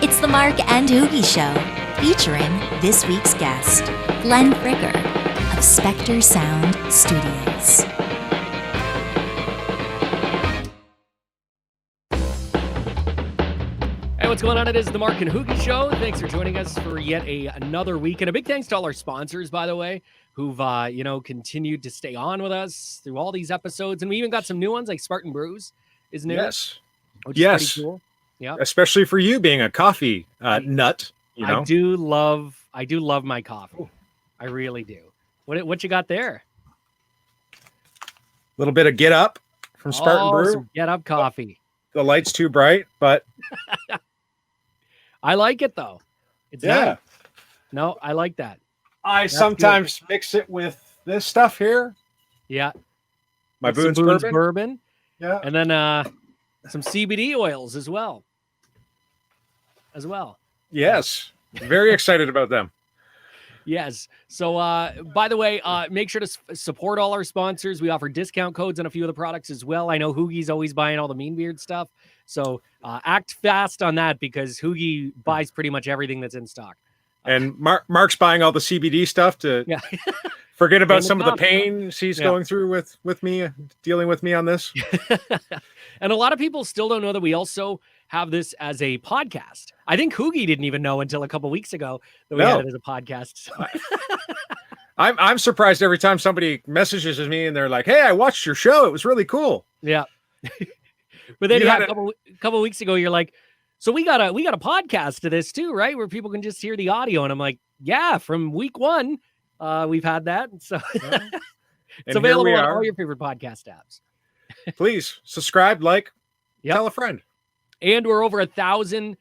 It's the Mark and HooGie Show, featuring this week's guest, Glenn Fricker of Spectre Sound Studios. Hey, what's going on? It is the Mark and HooGie Show. Thanks for joining us for yet another week. And a big thanks to all our sponsors, by the way, who've, continued to stay on with us through all these episodes. And we even got some new ones, like SPARTAN BREWS is new. Yes. Which is pretty cool. Yeah. Especially for you being a coffee nut. You know? I do love my coffee. I really do. What you got there? A little bit of Get Up from Spartan Brew. Some Get Up coffee. The light's too bright, but I like it though. It's nice. No, I like that. I sometimes mix it with this stuff here. Yeah. My Boone's bourbon. Yeah. And then some CBD oils as well. Yes. Very excited about them. Yes. So, by the way, make sure to support all our sponsors. We offer discount codes on a few of the products as well. I know HooGie's always buying all the Mean Beard stuff. So act fast on that because HooGie buys pretty much everything that's in stock. And Mark's buying all the CBD stuff to forget about some of the pain he's going through with me, dealing with me on this. And a lot of people still don't know that we also have this as a podcast. I think HooGie didn't even know until a couple weeks ago that we had it as a podcast. So. I'm surprised every time somebody messages me and they're like, "Hey, I watched your show. It was really cool." Yeah. But then a couple weeks ago, you're like, "So we got a podcast to this too, right? Where people can just hear the audio." And I'm like, "Yeah, from week one, we've had that." And so it's available on all your favorite podcast apps. Please subscribe, tell a friend. And we're over 1,000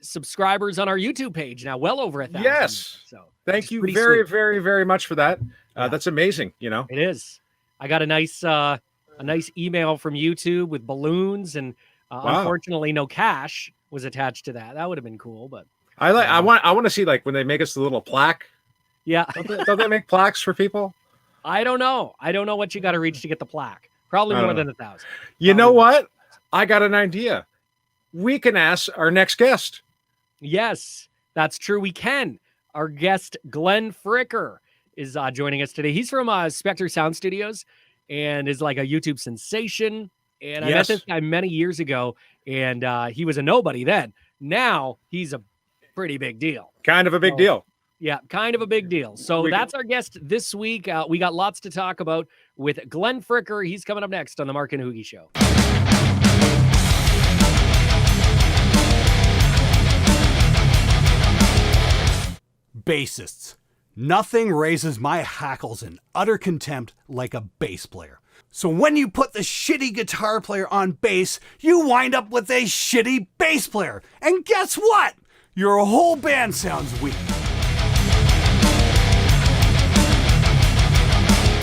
subscribers on our YouTube page now, well over 1,000. Yes. So thank you very, very, very much for that. That's amazing. You know, it is. I got a nice email from YouTube with balloons, and unfortunately, no cash was attached to that. That would have been cool, but I want to see when they make us the little plaque. Yeah. Don't they make plaques for people? I don't know. I don't know what you got to reach to get the plaque. Probably more than 1,000. You know what? I got an idea. We can ask our next guest. Yes, that's true. We can. Our guest, Glenn Fricker, is joining us today. He's from Spectre Sound Studios and is like a YouTube sensation. And I met this guy many years ago, and he was a nobody then. Now he's a pretty big deal. Kind of a big deal. Yeah, kind of a big deal. So that's our guest this week. We got lots to talk about with Glenn Fricker. He's coming up next on the Mark and HooGie Show. Bassists. Nothing raises my hackles in utter contempt like a bass player. So when you put the shitty guitar player on bass, you wind up with a shitty bass player. And guess what? Your whole band sounds weak.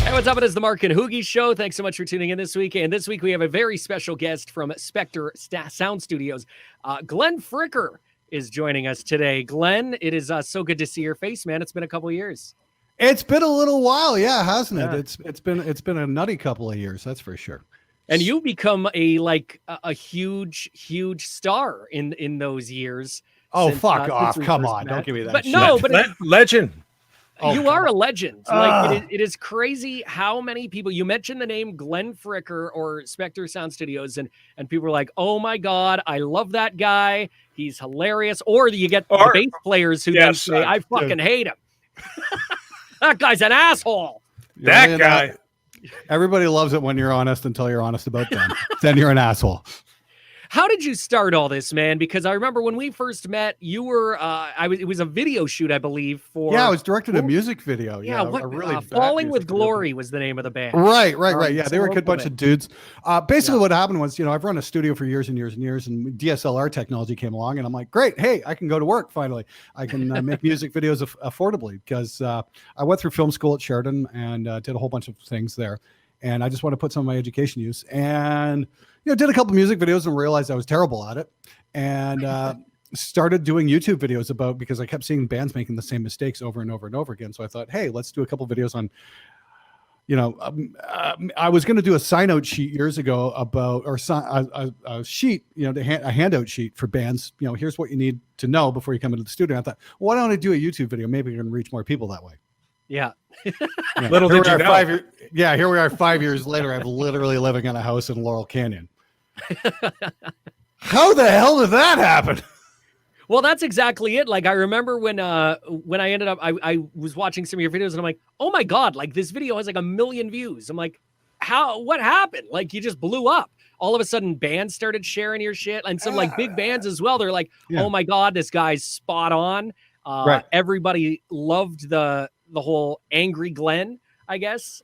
Hey, what's up? It is the Mark and HooGie Show. Thanks so much for tuning in this week. And this week we have a very special guest from Spectre Sound Studios. Glenn Fricker is joining us today. Glenn, it is so good to see your face, man. It's been a couple of years. It's been a little while, hasn't it? It's been a nutty couple of years, that's for sure. And you become a huge star in those years. Oh, fuck off! Come on, don't give me that. But shit. no, but legend. You are a legend. It is crazy how many people you mentioned the name Glenn Fricker or Spectre Sound Studios, and people are like, "Oh my God, I love that guy. He's hilarious." Or you get the bass players who then say, "I fucking hate him. That guy's an asshole." That guy. Everybody loves it when you're honest until you're honest about them. Then you're an asshole. How did you start all this, man? Because I remember when we first met, you were, it was a video shoot, I believe, for... Yeah, I was directing a music video. Falling with Glory was the name of the band. Right. Yeah, they were a good bunch of dudes. Basically what happened was, I've run a studio for years and years and years, and DSLR technology came along, and I'm like, great, hey, I can go to work finally. I can make music videos affordably, because I went through film school at Sheridan and did a whole bunch of things there. And I just want to put some of my education use. And... did a couple music videos and realized I was terrible at it, and started doing YouTube videos because I kept seeing bands making the same mistakes over and over and over again. So I thought, hey, let's do a couple videos on you know, I was going to do a sign out sheet years ago about, or a sheet, you know, a handout sheet for bands. You know, here's what you need to know before you come into the studio. I thought, well, why don't I do a YouTube video? Maybe I can reach more people that way. Yeah. Yeah. Little did you know. Here we are 5 years later. I'm literally living in a house in Laurel Canyon. How the hell did that happen? Well, that's exactly it. Like, I remember when I ended up, I was watching some of your videos and I'm like, oh my God, like this video has like 1 million views. I'm like, what happened? Like, you just blew up. All of a sudden bands started sharing your shit, and some like big bands as well. They're like, oh my God, this guy's spot on. Right. Everybody loved the whole angry Glenn, I guess.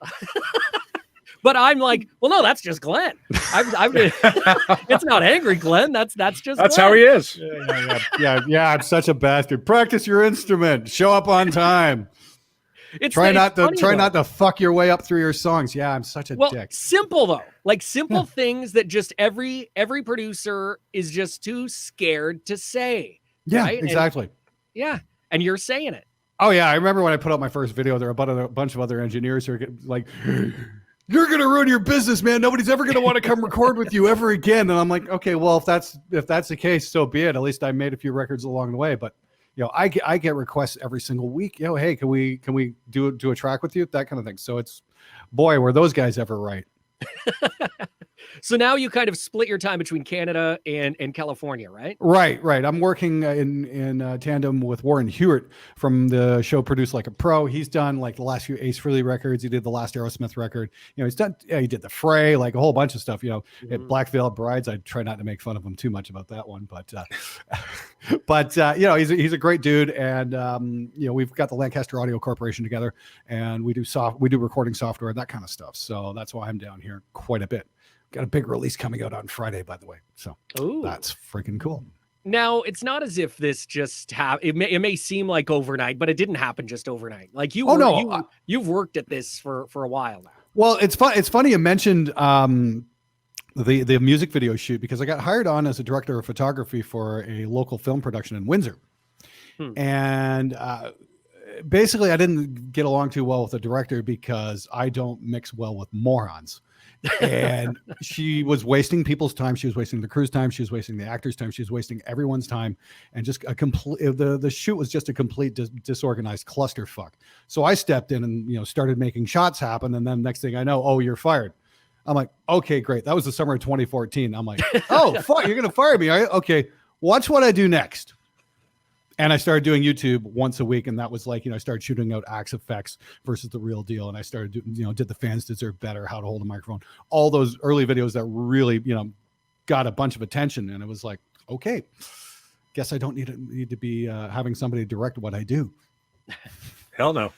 But I'm like, well, no, that's just Glenn. It's not angry Glenn. That's just Glenn. How he is. Yeah. I'm such a bastard. Practice your instrument. Show up on time. Try not to fuck your way up through your songs. Yeah, I'm such a dick. Simple though, like simple things that just every producer is just too scared to say. Yeah, right? exactly. And you're saying it. Oh yeah, I remember when I put out my first video. There were a bunch of other engineers who were like, "You're gonna ruin your business, man. Nobody's ever gonna want to come record with you ever again." And I'm like, "Okay, well, if that's the case, so be it. At least I made a few records along the way." But you know, I get requests every single week. You know, hey, can we do a track with you? That kind of thing. So it's, boy, were those guys ever right. So now you kind of split your time between Canada and California, right? Right. I'm working in tandem with Warren Hewitt from the show Produce Like a Pro. He's done like the last few Ace Frehley records. He did the last Aerosmith record. You know, he's done. He did the Fray, like a whole bunch of stuff. You know, at Black Veil Brides. I try not to make fun of him too much about that one, but you know, he's a great dude, and you know, we've got the Lancaster Audio Corporation together, and we do recording software and that kind of stuff. So that's why I'm down here quite a bit. Got a big release coming out on Friday, by the way. So that's freaking cool. Now, it's not as if this just it may seem like overnight, but it didn't happen just overnight. Like you've worked at this for a while now. Well, it's funny you mentioned the music video shoot, because I got hired on as a director of photography for a local film production in Windsor. And basically I didn't get along too well with the director because I don't mix well with morons. And she was wasting people's time. She was wasting the crew's time. She was wasting the actors' time. She was wasting everyone's time, and just a complete. The shoot was just a complete disorganized clusterfuck. So I stepped in and, you know, started making shots happen. And then next thing I know, oh, you're fired. I'm like, okay, great. That was the summer of 2014. I'm like, oh, fuck, you're gonna fire me, are you? Okay, watch what I do next. And I started doing YouTube once a week, and that was like, you know, I started shooting out Axe Effects versus The Real Deal, and I started doing, you know, Did the Fans Deserve Better, How to Hold a Microphone, all those early videos that really, you know, got a bunch of attention. And it was like, okay, guess I don't need to be having somebody direct what I do. Hell no.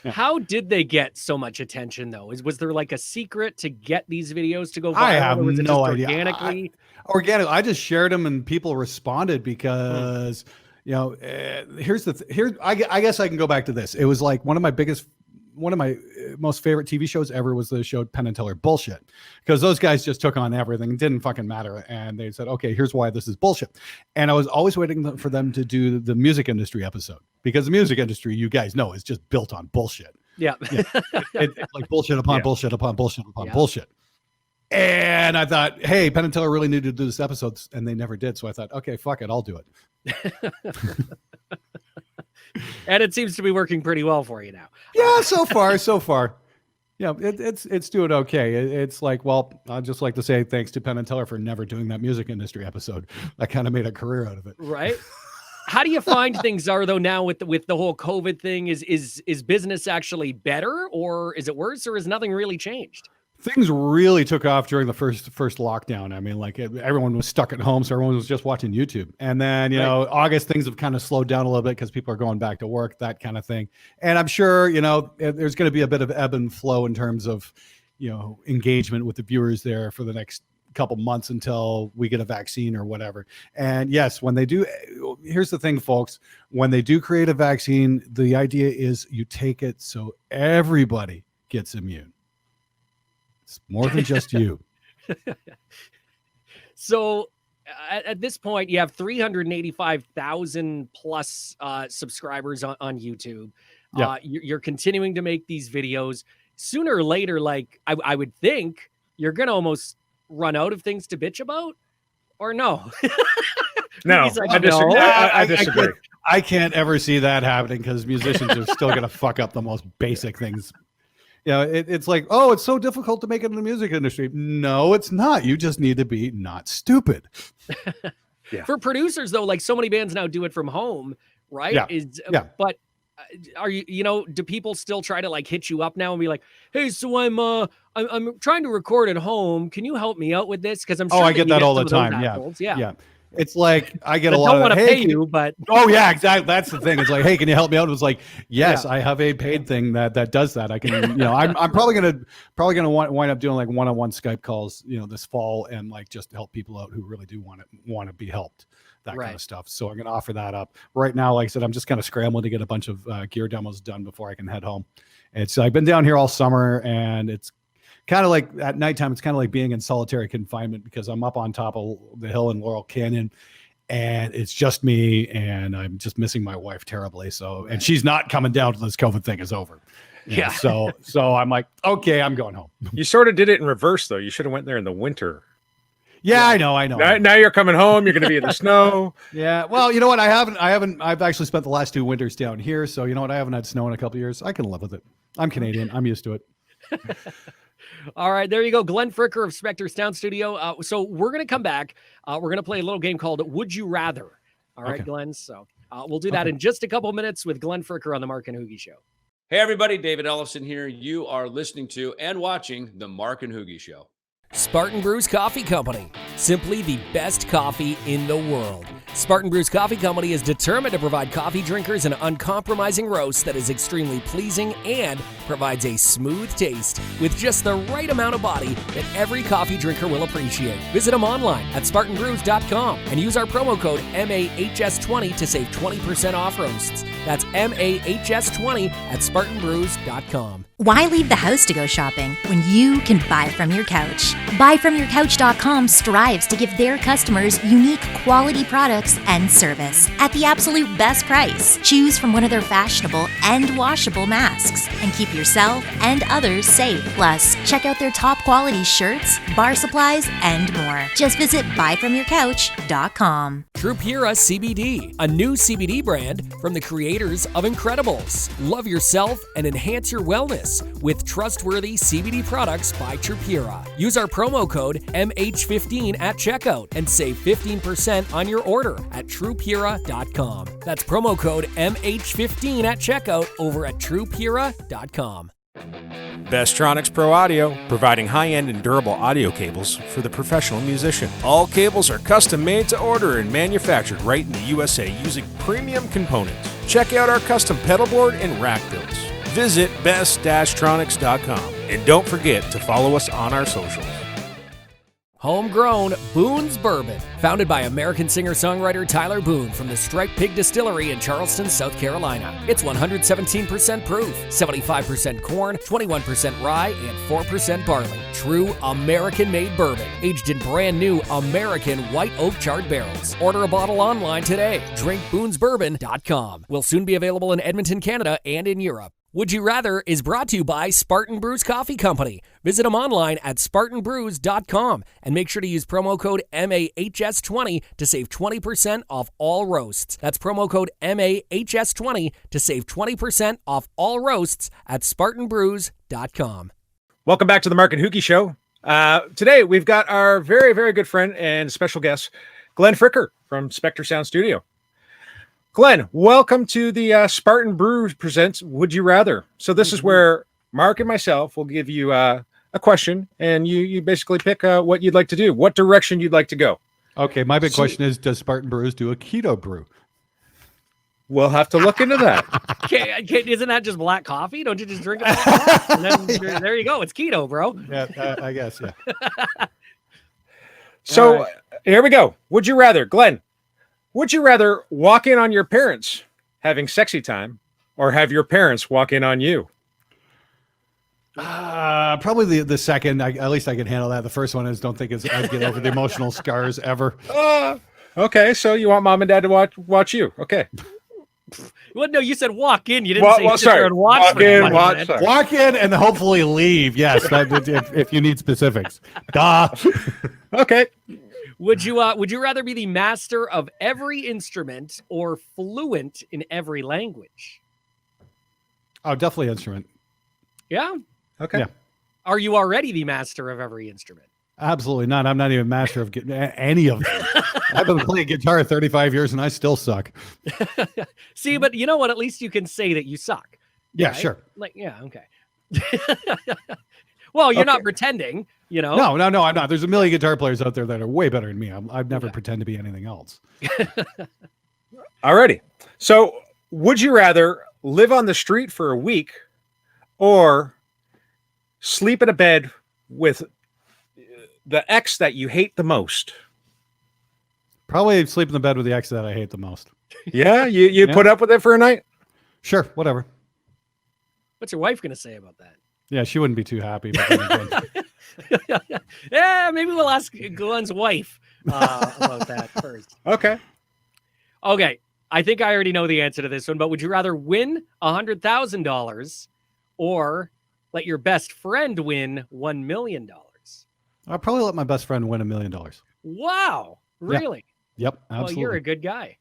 Yeah. How did they get so much attention, though? Was there like a secret to get these videos to go viral? I have no idea. Organically, I just shared them and people responded because. You know, I guess I can go back to this. It was like one of my most favorite TV shows ever was the show Penn and Teller Bullshit, because those guys just took on everything. It didn't fucking matter. And they said, okay, here's why this is bullshit. And I was always waiting for them to do the music industry episode, because the music industry, you guys know, is just built on bullshit. Yeah. It's like bullshit upon bullshit upon bullshit upon bullshit. And I thought, hey, Penn and Teller really needed to do this episode, and they never did. So I thought, okay, fuck it, I'll do it. And it seems to be working pretty well for you now. Yeah, so far. Yeah, it's doing okay. It's like, well, I'd just like to say thanks to Penn and Teller for never doing that music industry episode. I kind of made a career out of it. Right. How do you find things are though now with the whole COVID thing? Is business actually better, or is it worse, or has nothing really changed? Things really took off during the first lockdown. I mean, like everyone was stuck at home, so everyone was just watching YouTube. And then, you know, August, things have kind of slowed down a little bit because people are going back to work, that kind of thing. And I'm sure, you know, there's going to be a bit of ebb and flow in terms of, you know, engagement with the viewers there for the next couple months until we get a vaccine or whatever. And yes, when they do, here's the thing, folks, when they do create a vaccine, the idea is you take it so everybody gets immune. It's more than just you. So at this point, you have 385,000 plus subscribers on YouTube. Yeah. You're continuing to make these videos. sooner or later, like I would think you're going to almost run out of things to bitch about, or no? No, Like, I disagree. I disagree. I can't ever see that happening because musicians are still going to fuck up the most basic things. It's like, oh, it's so difficult to make it in the music industry. No, it's not. You just need to be not stupid. Yeah. For producers, though, like so many bands now do it from home, right? Yeah. But are you, do people still try to like hit you up now and be like, hey, so I'm trying to record at home. Can you help me out with this? Because I'm sure I get that all the time. Yeah. It's like I get a lot of want to hey, pay you, but oh yeah, exactly. That's the thing. It's like, hey, can you help me out? It's like, yes, I have a paid thing that does that. I can, I'm probably gonna wind up doing like one-on-one Skype calls, this fall, and like just help people out who really do want to be helped, that kind of stuff. So I'm gonna offer that up right now. Like I said, I'm just kind of scrambling to get a bunch of gear demos done before I can head home. I've been down here all summer, and it's kind of like at nighttime, it's kind of like being in solitary confinement because I'm up on top of the hill in Laurel Canyon, and it's just me, and I'm just missing my wife terribly. So, and she's not coming down till this COVID thing is over. Yeah. So I'm like, okay, I'm going home. You sort of did it in reverse, though. You should have went there in the winter. Yeah, I know. Now you're coming home. You're going to be in the snow. Yeah. Well, you know what? I've actually spent the last 2 winters down here. So you know what? I haven't had snow in a couple of years. I can live with it. I'm Canadian. I'm used to it. All right, there you go. Glenn Fricker of Spectre Sound Studio. So we're going to come back. We're going to play a little game called Would You Rather. All right, Glenn. So we'll do that in just a couple minutes with Glenn Fricker on the Mark and HooGie Show. Hey, everybody. David Ellison here. You are listening to and watching the Mark and HooGie Show. Spartan Brews Coffee Company, simply the best coffee in the world. Spartan Brews Coffee Company is determined to provide coffee drinkers an uncompromising roast that is extremely pleasing and provides a smooth taste with just the right amount of body that every coffee drinker will appreciate. Visit them online at SpartanBrews.com and use our promo code MAHS20 to save 20% off roasts. That's MAHS20 at SpartanBrews.com. Why leave the house to go shopping when you can buy from your couch? BuyFromYourCouch.com strives to give their customers unique quality products and service at the absolute best price. Choose from one of their fashionable and washable masks and keep yourself and others safe. Plus, check out their top quality shirts, bar supplies, and more. Just visit BuyFromYourCouch.com. Trupura CBD, a new CBD brand from the creators of Incredibles. Love yourself and enhance your wellness with trustworthy CBD products by Trupura. Use our promo code MH15 at checkout and save 15% on your order at trupura.com. That's promo code MH15 at checkout over at trupura.com. Bestronix Pro Audio, providing high-end and durable audio cables for the professional musician. All cables are custom made to order and manufactured right in the USA using premium components. Check out our custom pedal board and rack builds. Visit best-tronics.com and don't forget to follow us on our socials. Homegrown Boone's Bourbon, founded by American singer-songwriter Tyler Boone from the Striped Pig Distillery in Charleston, South Carolina. It's 117% proof, 75% corn, 21% rye, and 4% barley. True American-made bourbon, aged in brand new American white oak charred barrels. Order a bottle online today. DrinkBoonesBourbon.com. Will soon be available in Edmonton, Canada, and in Europe. Would You Rather is brought to you by Spartan Brews Coffee Company. Visit them online at SpartanBrews.com and make sure to use promo code MAHS20 to save 20% off all roasts. That's promo code MAHS20 to save 20% off all roasts at SpartanBrews.com. Welcome back to the Mark and HooGie Show. Today, we've got our very, very good friend and special guest, Glenn Fricker from Spectre Sound Studio. Glenn, welcome to the Spartan Brews presents Would You Rather. So this is where Mark and myself will give you a question, and you basically pick what you'd like to do, what direction you'd like to go. Okay, my big question is, does Spartan Brews do a keto brew? We'll have to look into that. Isn't that just black coffee? Don't you just drink it? And then there you go. It's keto, bro. Yeah, I guess, yeah. So here we go. Would you rather, Glenn? Would you rather walk in on your parents having sexy time or have your parents walk in on you? Probably the second. At least I can handle that. The first one is don't think I'd get over the emotional scars ever. Okay, so you want mom and dad to watch you. Okay. Well, no, you said walk in. You didn't say sit there and watch. Walk for in, 20 watch. minutes. Walk in and hopefully leave. Yes, if you need specifics. Duh. Okay. Would you rather be the master of every instrument or fluent in every language? Oh, definitely instrument. Yeah. Okay. Yeah. Are you already the master of every instrument? Absolutely not. I'm not even master of any of them. I've been playing guitar 35 years and I still suck. See, but you know what? At least you can say that you suck. Yeah, right? sure. Like, yeah, okay. Well, you're not pretending, you know. No, I'm not. There's a million guitar players out there that are way better than me. I've never pretend to be anything else. Alrighty. So, would you rather live on the street for a week or sleep in a bed with the ex that you hate the most? Probably sleep in the bed with the ex that I hate the most. Yeah, you Yeah. put up with it for a night? Sure, whatever. What's your wife going to say about that? Yeah, she wouldn't be too happy. But then again, Yeah, maybe we'll ask Glenn's wife about that first. Okay. Okay, I think I already know the answer to this one, but would you rather win $100,000 or let your best friend win $1 million? I'll probably let my best friend win $1 million. Wow, really? Yep, Well, absolutely. you're a good guy.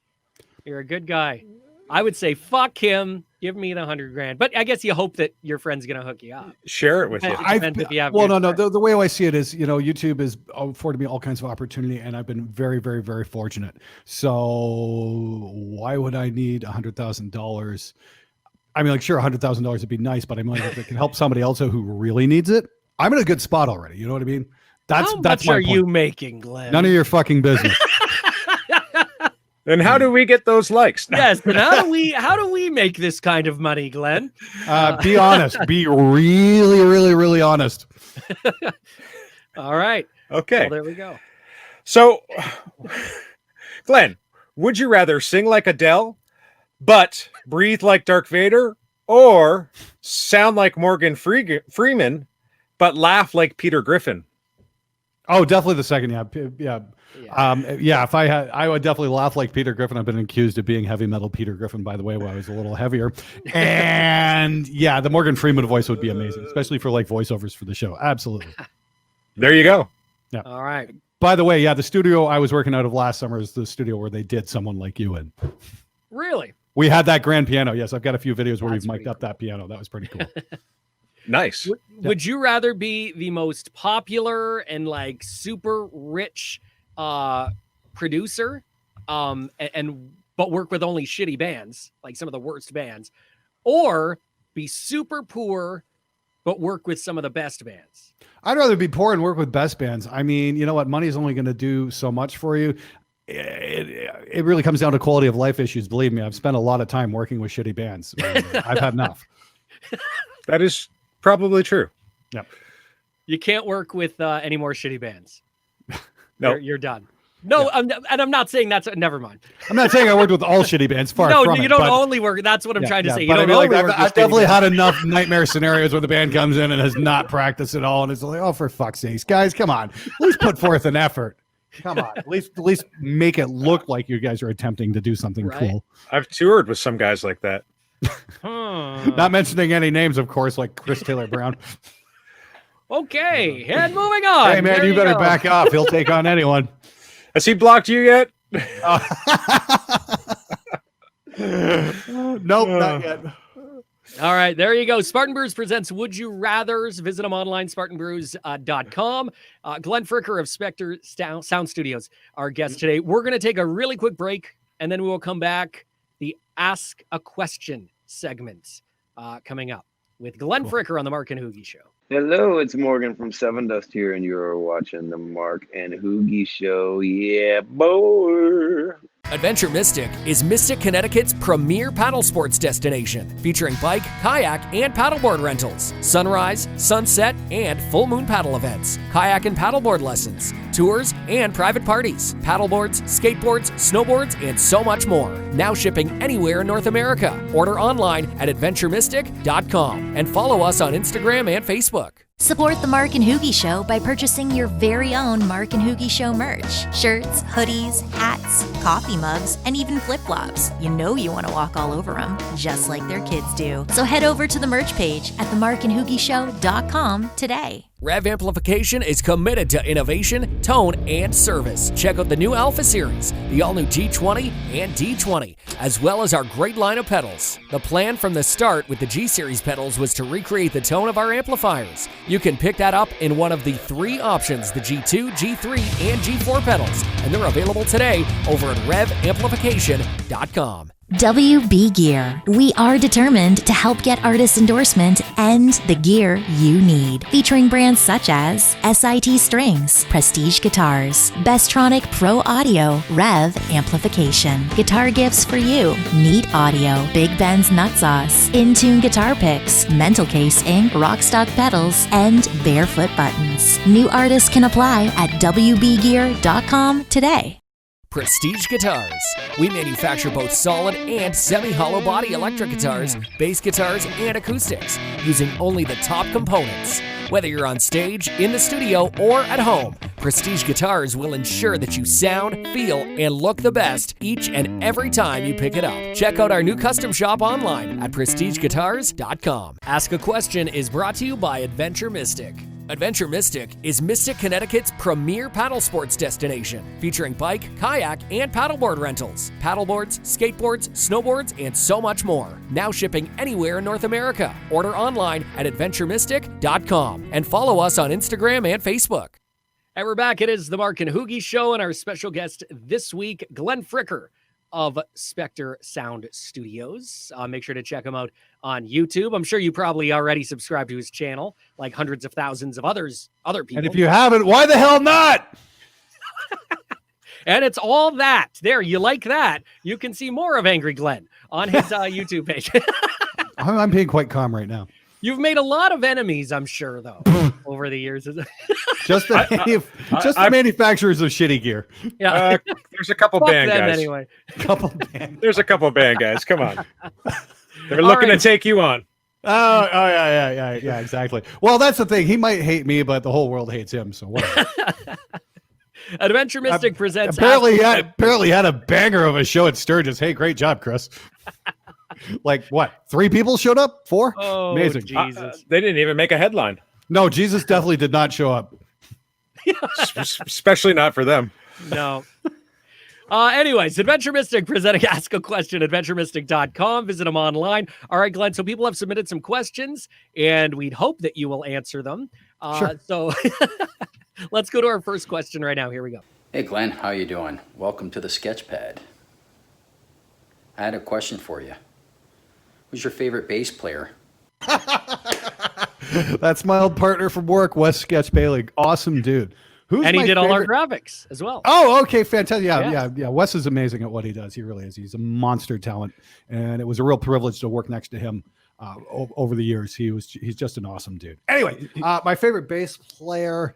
You're a good guy. I would say, fuck him. Give me the $100,000. But I guess you hope that your friend's going to hook you up. Share it with you. Depends if you have Well, good no. friends. The way I see it is, YouTube has afforded me all kinds of opportunity, and I've been very, very, very fortunate. So why would I need $100,000? I mean, like, sure, $100,000 would be nice, but I mean, if it can help somebody else who really needs it, I'm in a good spot already. You know what I mean? That's How much my are point. you making, Glenn? None of your fucking business. And how do we get those likes? Yes, but how do we make this kind of money, Glenn? Be honest. Be really, really, really honest. All right. Okay. Well, there we go. So, Glenn, would you rather sing like Adele, but breathe like Darth Vader, or sound like Morgan Freeman, but laugh like Peter Griffin? Oh, definitely the second. Yeah. If I would definitely laugh like Peter Griffin. I've been accused of being heavy metal Peter Griffin, by the way, when I was a little heavier. And yeah, the Morgan Freeman voice would be amazing, especially for like voiceovers for the show. Absolutely. There you go. Yeah. All right. By the way, yeah, the studio I was working out of last summer is the studio where they did Someone Like You in. Really? We had that grand piano. Yes, I've got a few videos where That's we've pretty mic'd up that piano. That was pretty cool. Nice. Would you rather be the most popular and like super rich producer but work with only shitty bands, like some of the worst bands, or be super poor but work with some of the best bands? I'd rather be poor and work with best bands. I mean, you know what? Money is only going to do so much for you. It really comes down to quality of life issues. Believe me, I've spent a lot of time working with shitty bands. I've had enough. That is probably true. Yep. You can't work with any more shitty bands. No. You're done. No, Yeah. I'm not saying that's never mind. I'm not saying I worked with all shitty bands. Far No, from you it, don't but- only work. That's what I'm trying to say. You But I don't mean, only like, work with I've shitty definitely bands. had enough nightmare scenarios where the band comes in and has not practiced at all, and it's like, oh, for fuck's sakes, guys, come on, at least put forth an effort. Come on, at least make it look like you guys are attempting to do something Right. cool. I've toured with some guys like that. Not mentioning any names, of course, like Chris Taylor Brown. Okay, and moving on. Hey, man, There you better go. back off. He'll take on anyone. Has he blocked you yet? Nope, not yet. All right, there you go. Spartan Brews presents Would You Rathers. Visit them online, SpartanBrews.com. Glenn Fricker of Spectre Sound Studios, our guest today. We're going to take a really quick break, and then we will come back. The Ask a Question segment coming up with Glenn Fricker on the Mark and HooGie Show. Hello, it's Morgan from Seven Dust here, and you're watching the Mark and HooGie Show. Yeah, boy. Adventure Mystic is Mystic, Connecticut's premier paddle sports destination, featuring bike, kayak, and paddleboard rentals, sunrise, sunset, and full moon paddle events, kayak and paddleboard lessons, tours, and private parties, paddleboards, skateboards, snowboards, and so much more. Now shipping anywhere in North America. Order online at adventuremystic.com and follow us on Instagram and Facebook. Support the Mark and HooGie Show by purchasing your very own Mark and HooGie Show merch. Shirts, hoodies, hats, coffee mugs, and even flip-flops. You know you want to walk all over them, just like their kids do. So head over to the merch page at themarkandhoogieshow.com today. Rev Amplification is committed to innovation, tone, and service. Check out the new Alpha Series, the all-new G20 and D20, as well as our great line of pedals. The plan from the start with the G-Series pedals was to recreate the tone of our amplifiers. You can pick that up in one of the 3 options, the G2, G3, and G4 pedals, and they're available today over at revamplification.com. WB Gear. We are determined to help get artist endorsement and the gear you need. Featuring brands such as SIT Strings, Prestige Guitars, Bestronic Pro Audio, Rev Amplification, Guitar Gifts for You, Neat Audio, Big Ben's Nut Sauce, Intune Guitar Picks, Mental Case Inc., Rockstock Pedals, and Barefoot Buttons. New artists can apply at WBGear.com today. Prestige Guitars. We manufacture both solid and semi-hollow body electric guitars, bass guitars, and acoustics, using only the top components. Whether you're on stage, in the studio, or at home, Prestige Guitars will ensure that you sound, feel, and look the best each and every time you pick it up. Check out our new custom shop online at prestigeguitars.com. Ask a Question is brought to you by Adventure Mystic. Adventure Mystic is Mystic, Connecticut's premier paddle sports destination, featuring bike, kayak, and paddleboard rentals, paddleboards, skateboards, snowboards, and so much more. Now shipping anywhere in North America. Order online at adventuremystic.com and follow us on Instagram and Facebook. And we're back. It is the Mark and HooGie Show, and our special guest this week, Glenn Fricker of Spectre Sound Studios. Make sure to check him out on YouTube. I'm sure you probably already subscribed to his channel, like hundreds of thousands of other people. And if you haven't, why the hell not? And it's all that. There, you like that. You can see more of Angry Glenn on his YouTube page. I'm being quite calm right now. You've made a lot of enemies, I'm sure, though, over the years. Just the manufacturers of shitty gear. Yeah, there's a couple Fuck band them guys. anyway. There's a couple band guys. Come on, they're looking to take you on. Oh, yeah, exactly. Well, that's the thing. He might hate me, but the whole world hates him. So whatever. Adventure Mystic presents. Apparently had a banger of a show at Sturgis. Hey, great job, Chris. Like what? 3 people showed up? 4? Oh, amazing. Jesus. They didn't even make a headline. No, Jesus definitely did not show up. Especially not for them. No. Anyways, Adventure Mystic presenting Ask a Question, adventuremystic.com. Visit them online. All right, Glenn. So people have submitted some questions, and we'd hope that you will answer them. Sure. So let's go to our first question right now. Here we go. Hey, Glenn. How you doing? Welcome to the Sketchpad. I had a question for you. Who's your favorite bass player? That's my old partner from work, Wes Sketch Bailey. Awesome dude. And he did all our graphics as well. Oh, okay, fantastic. Yeah. Wes is amazing at what he does. He really is. He's a monster talent, and it was a real privilege to work next to him over the years. He's just an awesome dude. Anyway, my favorite bass player.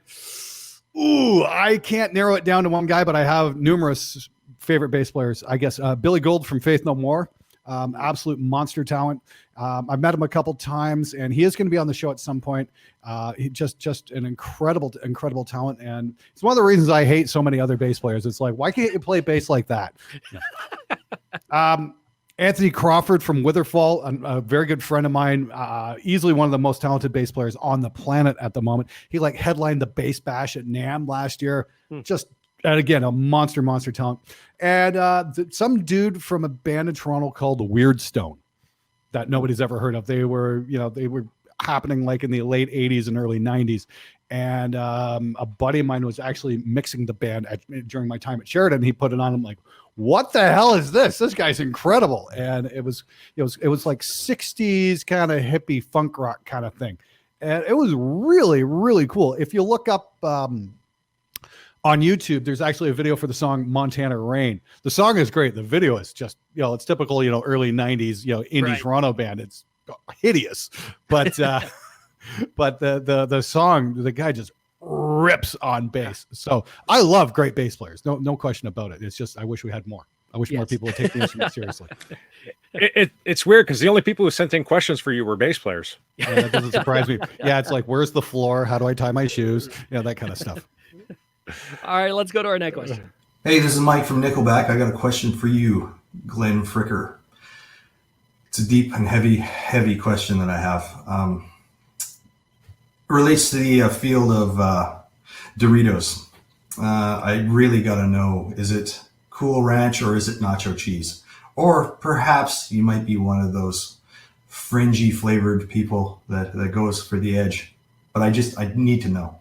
Ooh, I can't narrow it down to one guy, but I have numerous favorite bass players. I guess Billy Gould from Faith No More. Absolute monster talent. I've met him a couple times, and he is going to be on the show at some point. He just an incredible talent, and it's one of the reasons I hate so many other bass players. It's like, why can't you play bass like that? Anthony Crawford from Witherfall, a very good friend of mine, easily one of the most talented bass players on the planet at the moment. He headlined the Bass Bash at NAMM last year. And again, a monster talent. And some dude from a band in Toronto called Weirdstone that nobody's ever heard of. They were happening in the late 80s and early 90s. And a buddy of mine was actually mixing the band during my time at Sheridan. He put it on. I'm like, what the hell is this? This guy's incredible. And it was like 60s kind of hippie funk rock kind of thing. And it was really, really cool. If you look up on YouTube, there's actually a video for the song Montana Rain. The song is great. The video is just, it's typical, early 90s, indie Right. Toronto band. It's hideous. But but the song, the guy just rips on bass. So I love great bass players. No question about it. It's just I wish we had more I wish more people would take the instrument seriously. It's weird because the only people who sent in questions for you were bass players. Yeah, that doesn't surprise me. Yeah, it's like, where's the floor? How do I tie my shoes? That kind of stuff. All right, let's go to our next question. Hey, this is Mike from Nickelback. I got a question for you, Glenn Fricker. It's a deep and heavy question that I have. It relates to the field of Doritos. I really got to know, is it Cool Ranch or is it nacho cheese? Or perhaps you might be one of those fringy flavored people that goes for the edge. But I need to know.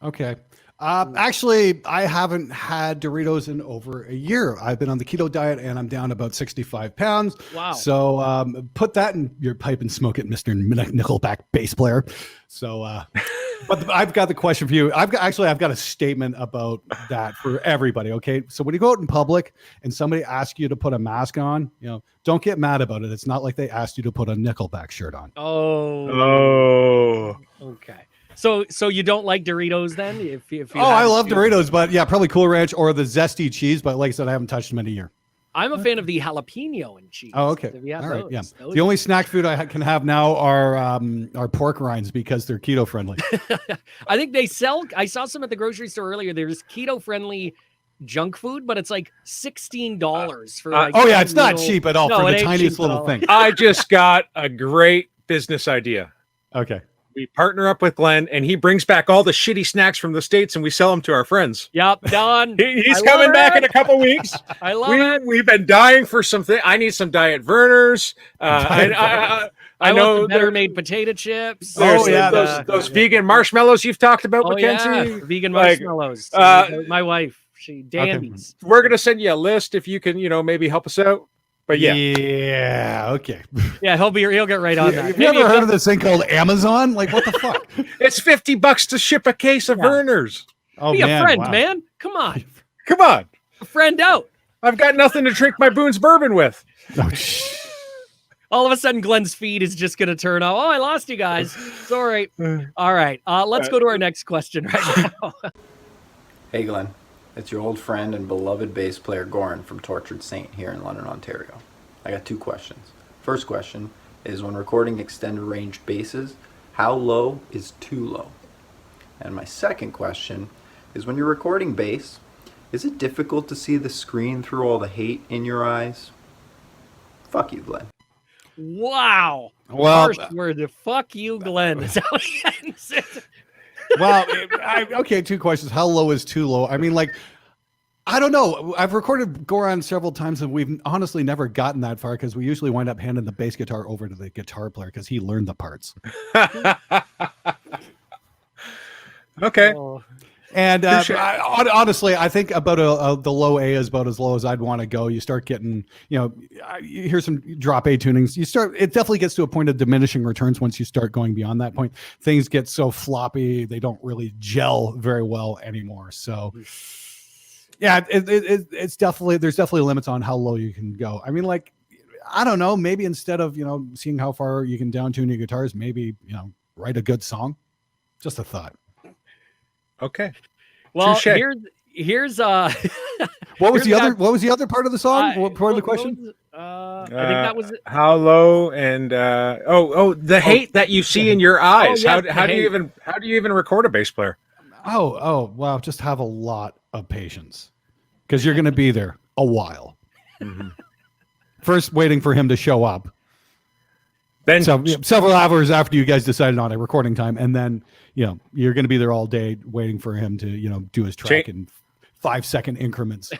Okay. Actually, I haven't had Doritos in over a year. I've been on the keto diet and I'm down about 65 pounds. Wow. So put that in your pipe and smoke it, Mr. Nickelback bass player. So, but I've got the question for you. I've got a statement about that for everybody. Okay. So when you go out in public and somebody asks you to put a mask on, don't get mad about it. It's not like they asked you to put a Nickelback shirt on. Oh. Okay. So you don't like Doritos then? If you I love Doritos, but yeah, probably Cool Ranch or the zesty cheese. But like I said, I haven't touched them in a year. I'm a fan of the jalapeno and cheese. Oh, okay. Yeah, all right. Yeah. The only snack food I can have now are pork rinds because they're keto friendly. I think I saw some at the grocery store earlier. There's keto friendly junk food, but it's like $16 for like it's not cheap at all for the tiniest little thing. I just got a great business idea. Okay. We partner up with Glenn, and he brings back all the shitty snacks from the States, and we sell them to our friends. Yep, done. He's coming back in a couple weeks. I love it. We've been dying for something. I need some Diet Verners. I know better made potato chips. Those vegan marshmallows you've talked about, Mackenzie. Yeah. Vegan marshmallows. My wife, she dandies. Okay. We're gonna send you a list if you can, maybe help us out. But yeah, okay. Yeah, he'll get right on that. Have you ever heard of this thing called Amazon? Like, what the fuck? It's $50 to ship a case of Verners. Oh, be a friend, man. Come on. A friend out. I've got nothing to drink my Boone's bourbon with. All of a sudden, Glenn's feed is just going to turn off. Oh, I lost you guys. Sorry. All right. Let's go to our next question right now. Hey, Glenn. It's your old friend and beloved bass player Goran from Tortured Saint here in London, Ontario. I got two questions. First question is, when recording extended range basses, how low is too low? And my second question is, when you're recording bass, is it difficult to see the screen through all the hate in your eyes? Fuck you, Glenn. Wow. Well, first word, fuck you, Glenn. Is that what he ends it? Well, okay, two questions. How low is too low? I mean, like, I don't know. I've recorded Goran several times, and we've honestly never gotten that far because we usually wind up handing the bass guitar over to the guitar player because he learned the parts. Okay. And honestly, I think about the low A is about as low as I'd want to go. You start getting, you hear some drop A tunings. It definitely gets to a point of diminishing returns once you start going beyond that point. Things get so floppy, they don't really gel very well anymore. So, yeah, there's definitely limits on how low you can go. I mean, like, I don't know, maybe instead of, seeing how far you can down tune your guitars, maybe, write a good song. Just a thought. Okay. Well, Touché. here's what was the other part of the song? What part of the question? I think that was how low and the hate that you see in your eyes. How do you even record a bass player? Oh, wow. Just have a lot of patience because you're going to be there a while. Mm-hmm. First, waiting for him to show up. Then several hours after you guys decided on a recording time, and then you're going to be there all day waiting for him to do his track in 5-second increments.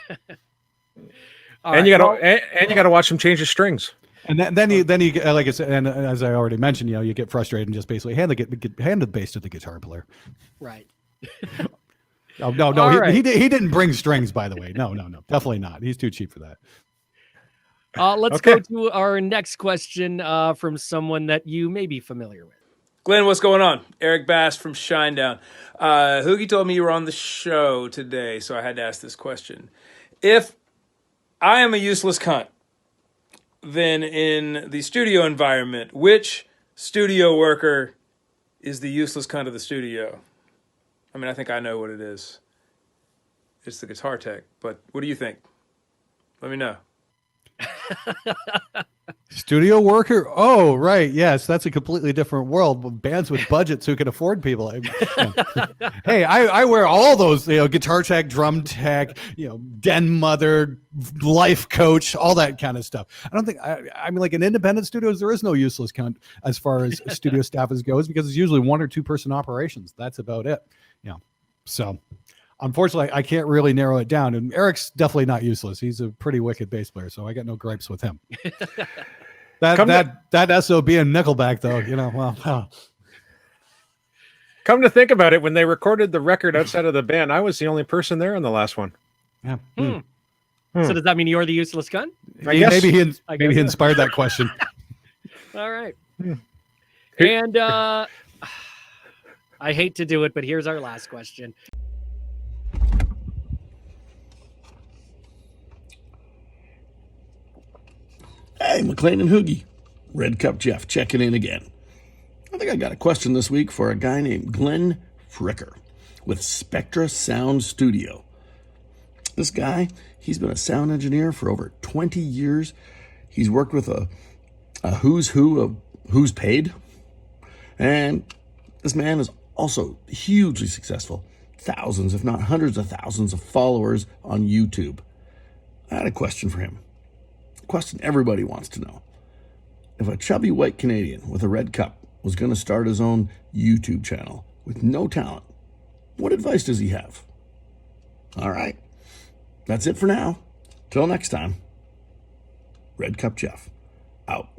You got to watch him change his strings. And then you like I said, and as I already mentioned, you get frustrated and just basically hand the bass to the guitar player. Right. No, he didn't bring strings, by the way. No, definitely not. He's too cheap for that. Let's go to our next question from someone that you may be familiar with. Glenn, what's going on? Eric Bass from Shinedown. HooGie told me you were on the show today, so I had to ask this question. If I am a useless cunt, then in the studio environment, which studio worker is the useless cunt of the studio? I mean, I think I know what it is. It's the guitar tech, but what do you think? Let me know. Studio worker? Oh, right. Yes, that's a completely different world. Bands with budgets who can afford people. Hey, I wear all those, guitar tech, drum tech, den mother, life coach, all that kind of stuff. I don't think, I mean, like in independent studios, there is no useless count as far as studio staff goes, because it's usually 1 or 2 person operations. That's about it. So unfortunately, I can't really narrow it down. And Eric's definitely not useless. He's a pretty wicked bass player, so I got no gripes with him. That SOB and Nickelback, though, Come to think about it, when they recorded the record outside of the band, I was the only person there in the last one. Yeah. So does that mean you're the useless cunt? Maybe he inspired that question. All right. And I hate to do it, but here's our last question. Hey, McLean and HooGie. Red Cup Jeff checking in again. I think I got a question this week for a guy named Glenn Fricker with Spectre Sound Studio. This guy, he's been a sound engineer for over 20 years. He's worked with a who's who of who's paid. And this man is also hugely successful. Thousands, if not hundreds of thousands of followers on YouTube. I had a question for him. Question everybody wants to know. If a chubby white Canadian with a red cup was going to start his own YouTube channel with no talent, what advice does he have? All right. That's it for now. Till next time. Red Cup Jeff. Out.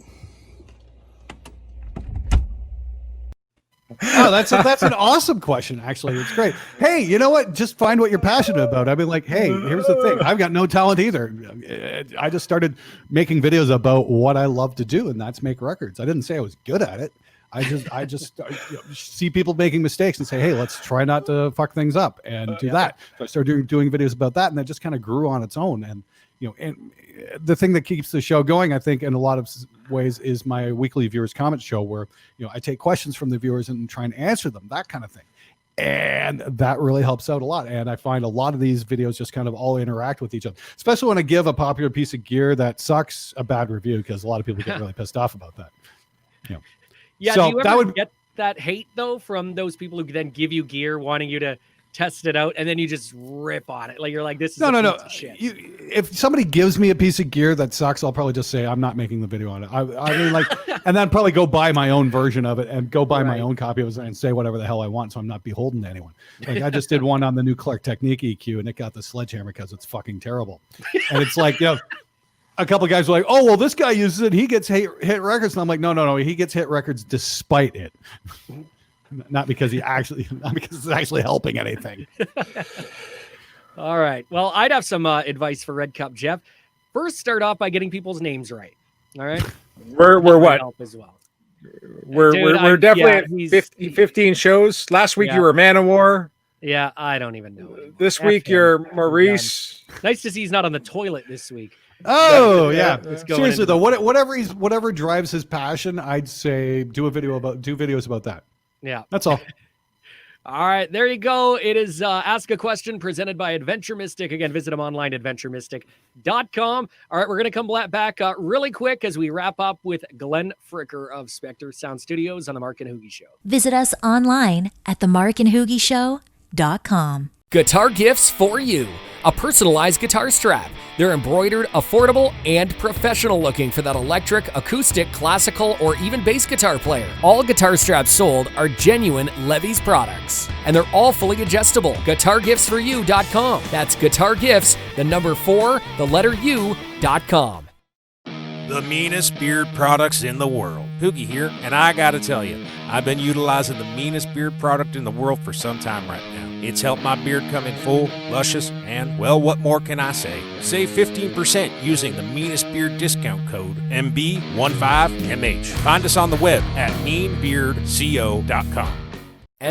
Oh, that's an awesome question, actually. It's great. Hey, you know what? Just find what you're passionate about. I mean, like, hey, here's the thing. I've got no talent either. I just started making videos about what I love to do, and that's make records. I didn't say I was good at it. I just see people making mistakes and say, hey, let's try not to fuck things up and do that. So I started doing videos about that, and that just kind of grew on its own. And and the thing that keeps the show going, I think, in a lot of ways, is my weekly viewers comment show, where I take questions from the viewers and try and answer them, that kind of thing. And that really helps out a lot. And I find a lot of these videos just kind of all interact with each other, especially when I give a popular piece of gear that sucks a bad review, because a lot of people get really pissed off about that. Yeah, so do you ever get that hate, though, from those people who then give you gear wanting you to test it out, and then you just rip on it? Like, you're like, this is no. shit. If somebody gives me a piece of gear that sucks, I'll probably just say, I'm not making the video on it. I mean, like, and then probably go buy my own version of it and go buy my own copy of it and say whatever the hell I want, so I'm not beholden to anyone. Like, I just did one on the new Clark Technique EQ, and it got the sledgehammer because it's fucking terrible. And it's like, a couple of guys were like, oh, well, this guy uses it, he gets hit records. And I'm like, no, he gets hit records despite it. Not because it's actually helping anything. All right. Well, I'd have some advice for Red Cup Jeff. First, start off by getting people's names right. All right. We're what? Help as well. We're definitely at 15 shows. Last week you were Man of War. Yeah, I don't even know. This week you're Maurice. Nice to see he's not on the toilet this week. Oh yeah. Seriously though, whatever drives his passion, I'd say do videos about that. Yeah, that's all. All right, there you go. It is Ask a Question presented by Adventure Mystic. Again, visit them online, adventuremystic.com. All right, we're going to come back really quick as we wrap up with Glenn Fricker of Spectre Sound Studios on the Mark and HooGie Show. Visit us online at themarkandhoogieshow.com. Guitar gifts for you. A personalized guitar strap. They're embroidered, affordable, and professional looking for that electric, acoustic, classical, or even bass guitar player. All guitar straps sold are genuine Levy's products. And they're all fully adjustable. GuitarGiftsForYou.com. That's Guitar Gifts, the number 4, the letter U.com. The meanest beard products in the world. HooGie here, and I gotta tell you, I've been utilizing the meanest beard product in the world for some time right now. It's helped my beard come in full, luscious, and, well, what more can I say? Save 15% using the meanest beard discount code MB15MH. Find us on the web at meanbeardco.com.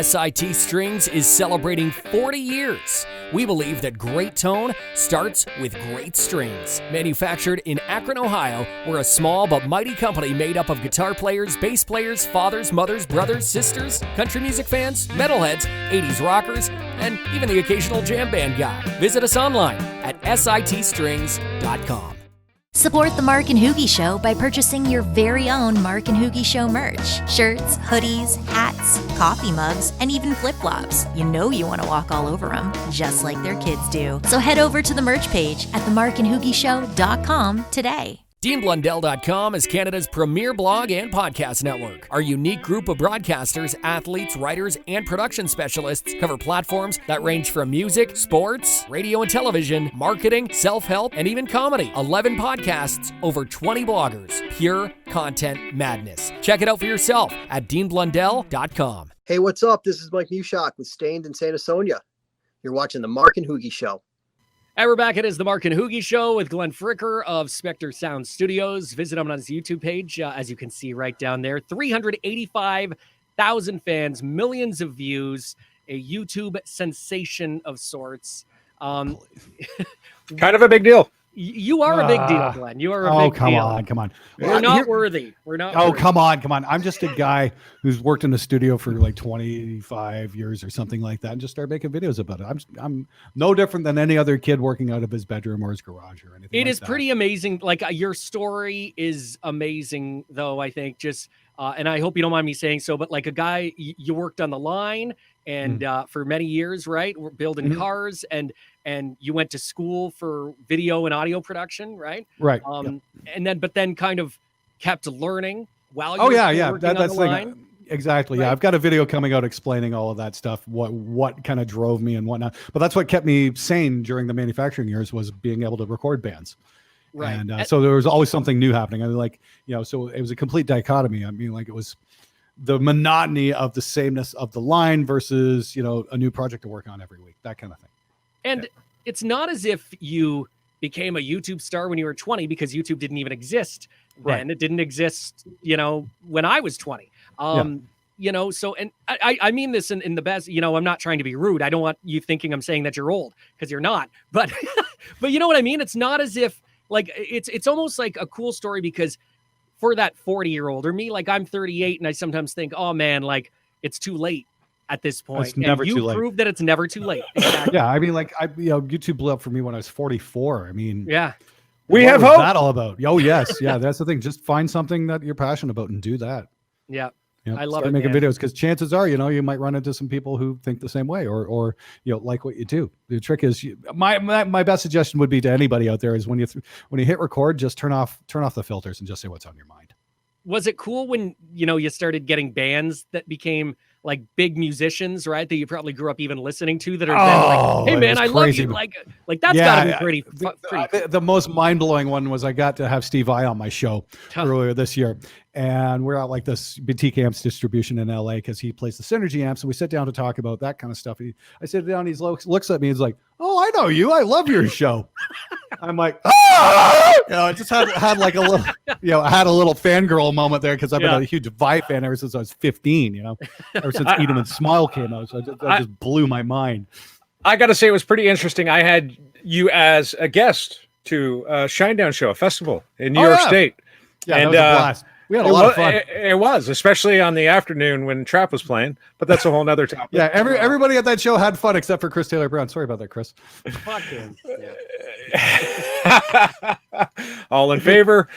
SIT Strings is celebrating 40 years. We believe that great tone starts with great strings. Manufactured in Akron, Ohio, we're a small but mighty company made up of guitar players, bass players, fathers, mothers, brothers, sisters, country music fans, metalheads, 80s rockers, and even the occasional jam band guy. Visit us online at sitstrings.com. Support the Mark and HooGie Show by purchasing your very own Mark and HooGie Show merch. Shirts, hoodies, hats, coffee mugs, and even flip-flops. You know you want to walk all over them, just like their kids do. So head over to the merch page at themarkandhoogieshow.com today. DeanBlundell.com is Canada's premier blog and podcast network. Our unique group of broadcasters, athletes, writers, and production specialists cover platforms that range from music, sports, radio and television, marketing, self-help, and even comedy. 11 podcasts, over 20 bloggers. Pure content madness. Check it out for yourself at DeanBlundell.com. Hey, what's up? This is Mike Newshock with Stained in Santa Sonia. You're watching the Mark and HooGie Show. And we're back. It is the Mark and HooGie Show with Glenn Fricker of Spectre Sound Studios. Visit him on his YouTube page, as you can see right down there. 385,000 fans, millions of views, a YouTube sensation of sorts. Kind of a big deal. You are a big deal, Glenn. You are a big deal. Come on. We're not worthy. We're not. Oh, worthy. come on. I'm just a guy who's worked in the studio for like 25 years or something like that, and just started making videos about it. I'm no different than any other kid working out of his bedroom or his garage or anything. It like is that. pretty amazing. Like your story is amazing, though. I think just, and I hope you don't mind me saying so, but like a guy, you worked on the line and for many years, right? We're building cars and you went to school for video and audio production, right? Right. But then kind of kept learning while you Oh were yeah. working on That's the line. Exactly. Right. Yeah. I've got a video coming out explaining all of that stuff, what kind of drove me and whatnot. But that's what kept me sane during the manufacturing years, was being able to record bands. Right. And so there was always something new happening. I mean, like, so it was a complete dichotomy. I mean, like, it was the monotony of the sameness of the line versus, a new project to work on every week, that kind of thing. And it's not as if you became a YouTube star when you were 20, because YouTube didn't even exist then. Right. It didn't exist, when I was 20. So, and I mean this in the best, I'm not trying to be rude. I don't want you thinking I'm saying that you're old, because you're not. But but you know what I mean? It's not as if, like, it's almost like a cool story, because for that 40-year-old or me, like, I'm 38 and I sometimes think, oh man, like, it's too late at this point. It's never too late. You proved that it's never too late. Exactly. Yeah. I mean, like, YouTube blew up for me when I was 44. I mean, yeah. We have what hope. was that all about? Oh yes. Yeah. That's the thing. Just find something that you're passionate about and do that. Yeah. You know, I love start it, making man. videos, because chances are, you might run into some people who think the same way or like what you do. The trick is, my best suggestion would be to anybody out there is when you hit record, just turn off the filters and just say what's on your mind. Was it cool when, you started getting bands that became like big musicians, right? That you probably grew up even listening to, that are then like, hey man, I love you. Like that's gotta be pretty. The most mind-blowing one was I got to have Steve Vai on my show earlier this year, and we're at like this boutique amps distribution in LA, because he plays the Synergy amps, and we sit down to talk about that kind of stuff. I sit down, he looks at me, and he's like, oh, I know you, I love your show. I'm like, I just had like a little, I had a little fangirl moment there, because I've been a huge Vai fan ever since I was 15, ever since Eat 'em and Smile came out. So that just blew my mind. I got to say, it was pretty interesting. I had you as a guest to a Shinedown show, a festival in New York State. Yeah, and, that was a blast. We had a lot of fun. It was, especially on the afternoon when Trapt was playing, but that's a whole nother topic. Yeah, everybody at that show had fun except for Chris Taylor Brown. Sorry about that, Chris. Fuck him. All in favor?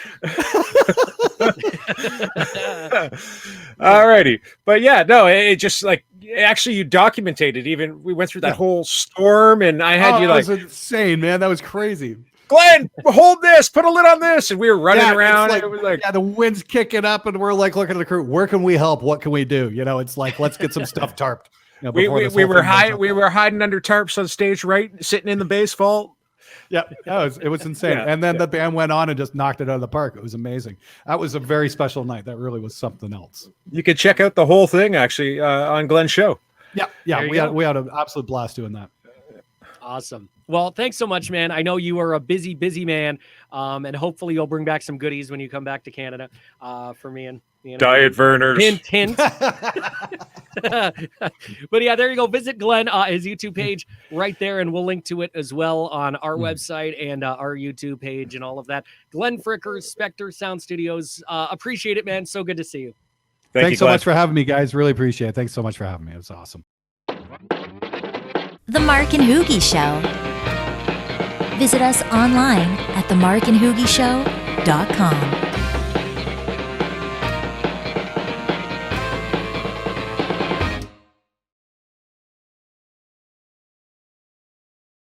All righty. But yeah, no, it just like, actually you documented it. Even we went through that whole storm, and I had you like, that was insane, man. That was crazy. Glenn, hold this, put a lid on this. And we were running around. Like, it was like, the wind's kicking up, and we're like looking at the crew. Where can we help? What can we do? It's like, let's get some stuff tarped. We were hiding under tarps on stage, right? Sitting in the bass vault. Yeah, it was insane. And then the band went on and just knocked it out of the park. It was amazing. That was a very special night. That really was something else. You could check out the whole thing actually on Glenn's show. Yeah. We had an absolute blast doing that. Awesome. Well, thanks so much, man. I know you are a busy man, and hopefully you'll bring back some goodies when you come back to Canada for me and Diet Verners. Hint. But yeah, there you go. Visit Glenn, his YouTube page right there, and we'll link to it as well on our website and our YouTube page and all of that. Glenn Fricker, Spectre Sound Studios. Appreciate it, man. So good to see you. Thanks so much for having me, guys. Really appreciate it. Thanks so much for having me. It was awesome. The Mark and HooGie Show. Visit us online at themarkandhoogieshow.com.